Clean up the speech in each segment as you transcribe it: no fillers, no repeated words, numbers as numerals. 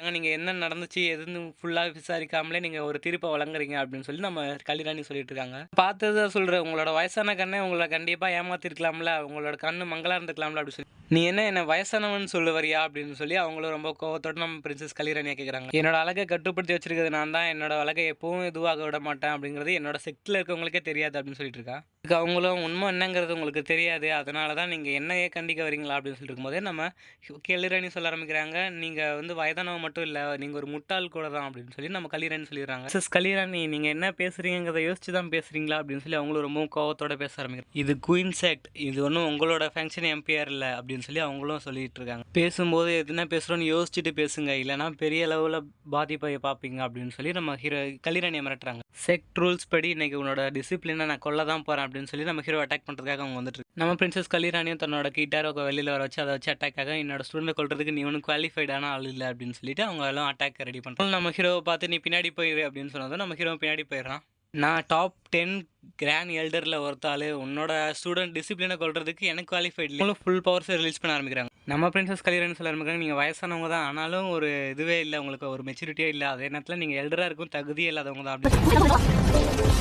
சொல்லியிருக்காங்க. நீங்க என்ன நடந்துச்சு எதுன்னு ஃபுல்லா விசாரிக்காமலே நீங்க ஒரு தீர்ப்ப வழங்குறீங்க அப்படின்னு சொல்லி நம்ம கல்யாணி சொல்லிட்டு இருக்காங்க. பார்த்தத சொல்றேன். உங்களோட வயசான கண்ணே உங்கள கண்டிப்பா ஏமாத்திருக்கலாம்ல. உங்களோட கண்ணு மங்கலா இருந்திருக்கலாம்ல அப்படின்னு சொல்லி. நீ என்ன வயசானவன்னு சொல்ல வரியா? அப்படின்னு சொல்லி அவங்களும் ரொம்ப கோவத்தோட நம்ம பிரின்சஸ் கல்யாணிய கேட்குறாங்க. என்னோட அழக கட்டுப்படுத்தி வச்சிருக்கிறது நான் தான். என்னோட அழக எப்பவும் இதுவாக விட மாட்டேன் அப்படிங்கிறது என்னோட செக்ட்ல இருக்கவங்களுக்கே தெரியாது அப்படின்னு சொல்லிட்டு இருக்கா. இதுக்கு அவங்களும் உண்மை என்னங்கிறது உங்களுக்கு தெரியாது. அதனால தான் நீங்க என்னையே கண்டிக்க வரீங்களா அப்படின்னு சொல்லிட்டு இருக்கும்போதே நம்ம கல்யாணி சொல்ல ஆரம்பிக்கிறாங்க. நீங்க வயதானவ மட்டும் இல்ல. நீங்க ஒரு முட்டாள் கூட தான் அப்படின்னு சொல்லி நம்ம கல்யாணி சொல்லிடுறாங்க. மிஸ்ஸஸ் கல்யாணி நீங்க என்ன பேசுறீங்கங்கிறத யோசிச்சு தான் பேசுறீங்களா அப்படின்னு சொல்லி அவங்களும் ரொம்பவும் கோவத்தோட பேச ஆரம்பிக்கிறாங்க. இது குயின்ஸ் ஆக்ட். இது ஒன்றும் உங்களோட ஃபங்க்ஷன் எம்பிஆர் இல்ல அப்படின்னு சொல்லி அவங்களும் சொல்லிட்டு இருக்காங்க. பேசும்போது எதுனா பேசுறோம்னு யோசிச்சுட்டு பேசுங்க. இல்லைன்னா பெரிய லெவலில் பாதிப்பை பார்ப்பீங்க அப்படின்னு சொல்லி நம்ம கல்யாணியை மிரட்டுறாங்க. செக்ட் ரூல்ஸ் படி இன்னைக்கு உன்னோட டிசிப்ளினை நான் கொல்ல தான் போறேன் அப்படின்னு சொல்லி நம்ம ஹீரோ அட்டாக் பண்றதுக்காக அவங்க வந்துட்டு நம்ம பிரின்சஸ் கல்யாணியும் தன்னோட கிட்டாரை வெளியில வர வச்சு அதை வச்சு அட்டாக் ஆக என்னோட ஸ்டூடெண்ட் கொள்றதுக்கு நீ ஒன்றும் குவாலிஃபைடான ஆள் இல்லை அப்படின்னு சொல்லிட்டு அவங்க எல்லாம் அட்டாக் ரெடி பண்ணுறோம். நம்ம ஹீரோவை பார்த்து நீ பின்னாடி போயிரு அப்படின்னு சொன்னதும் நம்ம ஹீரோ பின்னாடி போயிடுறான். நான் டாப் 10 கிராண்ட் எல்டரில் ஒருத்தாள் உன்னோட ஸ்டூடெண்ட் டிசிப்ளினை கொள்றதுக்கு எனக்கு குவாலிஃபைட் இல்லை. ஃபுல் பவர்ஸை ரிலீஸ் பண்ண ஆரம்பிக்கிறாங்க. நம்ம பிரின்சஸ் கல்யாணம் சொல்ல ஆரம்பிக்கிறாங்க. நீங்கள் வயசானவங்க தான் ஆனாலும் ஒரு இதுவே இல்லை உங்களுக்கு ஒரு மெச்சூரிட்டியே இல்லை. அதே நேரத்தில் நீங்கள் எல்டராக இருக்கும் தகுதியே இல்லாதவங்க தான் அப்படின்னு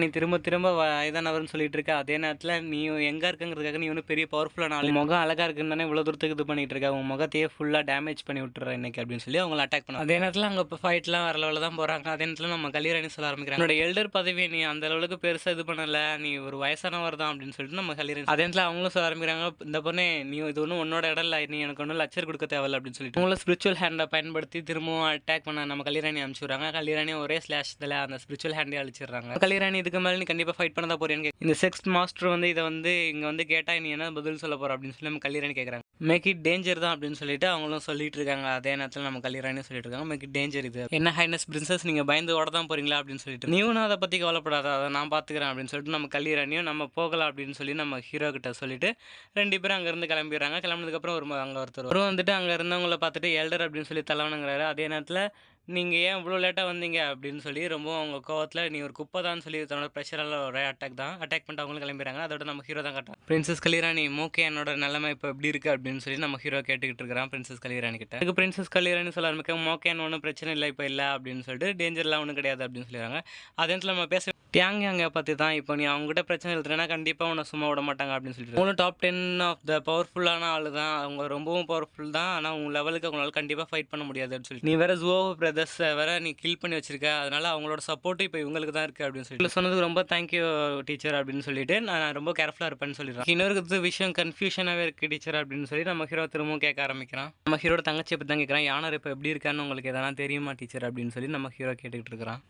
நீ திரும்ப திரும்ப வயதானவர்னு சொல்லிட்டு இருக்க. அதே நேரத்தில் நீ எங்கே இருக்குங்கிறதுக்காக நீ ஒன்றும் பெரிய பவர்ஃபுல்லான ஆள். முகம் அழகாக இருக்குன்னு தானே இவ்வளோ தூரத்துக்கு இது பண்ணிட்டு இருக்க. உன் முகத்தையே ஃபுல்லாக டேமேஜ் பண்ணி விட்டுற இன்னைக்கு அப்படின்னு சொல்லி அவங்களை அட்டாக் பண்ண. அதே நேரத்தில் அங்கே இப்போ ஃபைட்லாம் வர லெவலில் தான் போகிறாங்க. அதே நேரத்தில் நம்ம கல்யாணி சொல்ல ஆரம்பிக்கிறாங்க. என்னோட எல்டர் பதவியை நீ அந்த அளவுக்கு பெருசாக இது பண்ணல. நீ ஒரு வயசானவர் தான் அப்படின்னு சொல்லிட்டு நம்ம கல்யாணி. அதே நேரத்தில் அவங்களும் சொல்ல ஆரம்பிக்கிறாங்க. இந்த பொண்ணே நீ இது ஒன்றும் உன்னோட இடம் இல்லை. நீ எனக்கு ஒன்றும் லட்சர் கொடுக்க தேவையில்ல அப்படின்னு சொல்லிட்டு உங்களை ஸ்பிரிச்சுவல் ஹேண்டை பயன்படுத்தி திரும்பவும் அட்டாக் பண்ண நம்ம கல்யாணி அனுப்பிச்சுடுறாங்க. கல்யாணி ஒரே ஸ்லாஷ் இதில் அந்த ஸ்பிரிச்சுவல் ஹேண்டே அழிச்சிடுறாங்க. கல்யாணி இதுக்கு மேலே நீ கண்டிப்பாக ஃபைட் பண்ண தான் போறேன்னு இந்த செக்ஸ் மாஸ்டர் இதை இங்கே கேட்டால் நீ என்ன பதில் சொல்ல போற அப்படின்னு சொல்லி நம்ம கல்யாணி கேட்குறாங்க. மேக் இட் டேஞ்சர் தான் அப்படின்னு சொல்லிட்டு அவங்களும் சொல்லிட்டு இருக்காங்க. அதே நேரத்தில் நம்ம கல்யாணி சொல்லிட்டு இருக்காங்க மேக் இட் டேஞ்சர். இது என்ன ஹைனஸ் பிரின்சஸ் நீங்கள் பயந்து ஓட தான் போறீங்களா அப்படின்னு சொல்லிட்டு நீயும் அதை பற்றி கவலைப்படாத அதை நான் பார்த்துக்கிறேன் அப்படின்னு சொல்லிட்டு நம்ம கல்யாணியும் நம்ம போகலாம் அப்படின்னு சொல்லி நம்ம ஹீரோ கிட்ட சொல்லிட்டு 2 பேரும் அங்கேருந்து கிளம்பிடுறாங்க. கிளம்புனதுக்கப்புறம் அங்கே ஒருத்தர் வந்துட்டு அங்கே இருந்தவங்களை பார்த்துட்டு எல்டர் அப்படின்னு சொல்லி தலைவனுங்கிறாரு. அதே நேரத்தில் நீங்கள் ஏன் இவ்வளோ லேட்டாக வந்தீங்க அப்படின்னு சொல்லி ரொம்ப அவங்க கோவத்தில் நீ ஒரு குப்பை தான் சொல்லி தன்னோட ப்ரெஷரால் ஒரே அட்டாக் பண்ணிட்டு அவங்களும் கிளம்பிடுறாங்க. அதோட நம்ம ஹீரோ தான் கட்டுறான். பிரின்சஸ் கல்யாணி மோகே என்னோட நிலைமை இப்போ எப்படி இருக்குது அப்படின்னு சொல்லி நம்ம ஹீரோ கேட்டுக்கிட்டு இருக்கிறான் பிரின்சஸ் கல்யாணி கிட்ட. அதுக்கு பிரின்சஸ் கல்யாணி சொல்ல ஆரம்பிக்க மோகேன்னு ஒன்றும் பிரச்சனை இல்லை இப்போ இல்லை அப்படின்னு சொல்லிட்டு டேஞ்சர்லாம் ஒன்றும் கிடையாது அப்படின்னு சொல்லிடுறாங்க. அதே நேரத்தில் நம்ம பேச டியாங்க பற்றி தான் இப்போ நீ அவங்ககிட்ட பிரச்சனை எழுதுறேன்னா கண்டிப்பாக உன்னை சும்மா விட மாட்டாங்க அப்படின்னு சொல்லிட்டு அவங்களும் டாப் 10 ஆஃப் த பவர்ஃபுல்லான ஆள் தான். அவங்க ரொம்பவும் பவர்ஃபுல் தான். ஆனால் உங்கள் லெவலுக்கு அவங்களால கண்டிப்பாக ஃபைட் பண்ண முடியாது அப்படின்னு சொல்லி நீ வேற ஜுவோ பிரதர்ஸ் வேற நீ கில் பண்ணி வச்சிருக்க. அதனால அவங்களோட சப்போர்ட் இப்போ இவங்களுக்கு தான் இருக்குது அப்படின்னு சொல்லி சொன்னதுக்கு ரொம்ப தேங்க்யூ டீச்சர் அப்படின்னு சொல்லிட்டு நான் ரொம்ப கேர்ஃபுல்லாக இருப்பேன்னு சொல்லிடுறேன். இன்னொரு விஷயம் கன்ஃபியூஷனாகவே இருக்குது டீச்சர் அப்படின்னு சொல்லி நம்ம ஹீரோ திரும்பவும் கேட்க ஆரம்பிக்கிறான். நம்ம ஹீரோட தங்கச்சி பற்றி தான் கேட்குறான். யானர் இப்போ எப்படி இருக்கான்னு உங்களுக்கு எதனா தெரியுமா டீச்சர் அப்படின்னு சொல்லி நம்ம ஹீரோ கேட்டுக்கிட்டு இருக்கிறான்.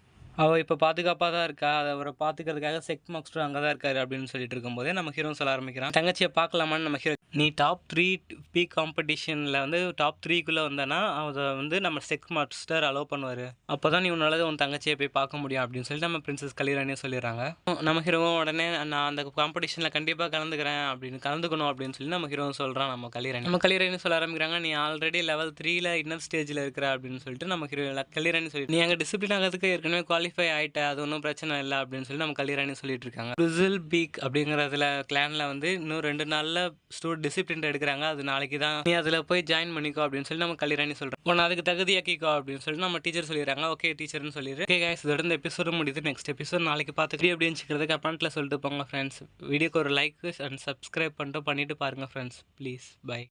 அவள் இப்போ பாதுகாப்பாக தான் இருக்கா. அவரை பார்த்துக்கிறதுக்காக செக் மாஸ்டர் அங்கே தான் இருக்காரு அப்படின்னு சொல்லிட்டு இருக்கும்போதே நம்ம ஹீரோ சொல்ல ஆரம்பிக்கிறான். தங்கச்சியை பார்க்கலாமான்னு நம்ம ஹீரோ நீ டாப் 3 பீக் காம்படிஷனில் டாப் 3க்குள்ளே வந்தேன்னா அதை நம்ம செக் மாஸ்டர் அலோவ் பண்ணுவார். அப்போ தான் நீ உன்னால உன் தங்கச்சியை போய் பார்க்க முடியும் அப்படின்னு சொல்லி நம்ம பிரின்சஸ் கல்யாணியே சொல்லிடுறாங்க. நம்ம ஹீரோவும் உடனே நான் அந்த காம்படிஷனில் கண்டிப்பாக கலந்துக்கணும் அப்படின்னு சொல்லி நம்ம ஹீரோ சொல்கிறான். நம்ம கல்யாணி சொல்ல ஆரம்பிக்கிறாங்க. நீ ஆல்ரெடி லெவல் 3ல் இன்னர் ஸ்டேஜில் இருக்கிற அப்படின்னு சொல்லிட்டு நம்ம ஹீரோ கல்யாணி சொல்லி நீ அங்கே டிசிப்ளின் ஆகிறதுக்கு ஏற்கனவே குவாலிஃபை ஆகிட்ட அது ஒன்றும் பிரச்சனை இல்லை அப்படின்னு சொல்லி நம்ம கல்யாணி சொல்லிட்டு இருக்காங்க. பிரிசில் பீக் அப்படிங்கிறதுல கிளானில் இன்னும் 2 நாளில் டிசிப்ளின் எடுக்கிறாங்க. அது நாளைக்கு தான் நீ அதில் போய் ஜாயின் பண்ணிக்கோ அப்படின்னு சொல்லி நம்ம கல்யாணி சொல்கிறோம். உன்னை அதுக்கு தகுதியாக்கிக்கோ அப்படின்னு சொல்லி நம்ம டீச்சர் சொல்லிடுறாங்க. ஓகே டீச்சர்னு சொல்லிடு. ஓகே கைஸ் இதோட இந்த எபிசோடு முடியுது. நெக்ஸ்ட் எபிசோட் நாளைக்கு பார்த்துட்டு அப்படின்னு வச்சுக்கிறதுக்கு கமெண்ட்டில் சொல்லிட்டு போங்க ஃப்ரெண்ட்ஸ். வீடியோக்கு ஒரு லைக் அண்ட் சப்ஸ்கிரைப் பண்ணிட்டு பாருங்கள் ஃப்ரெண்ட்ஸ் ப்ளீஸ். பை.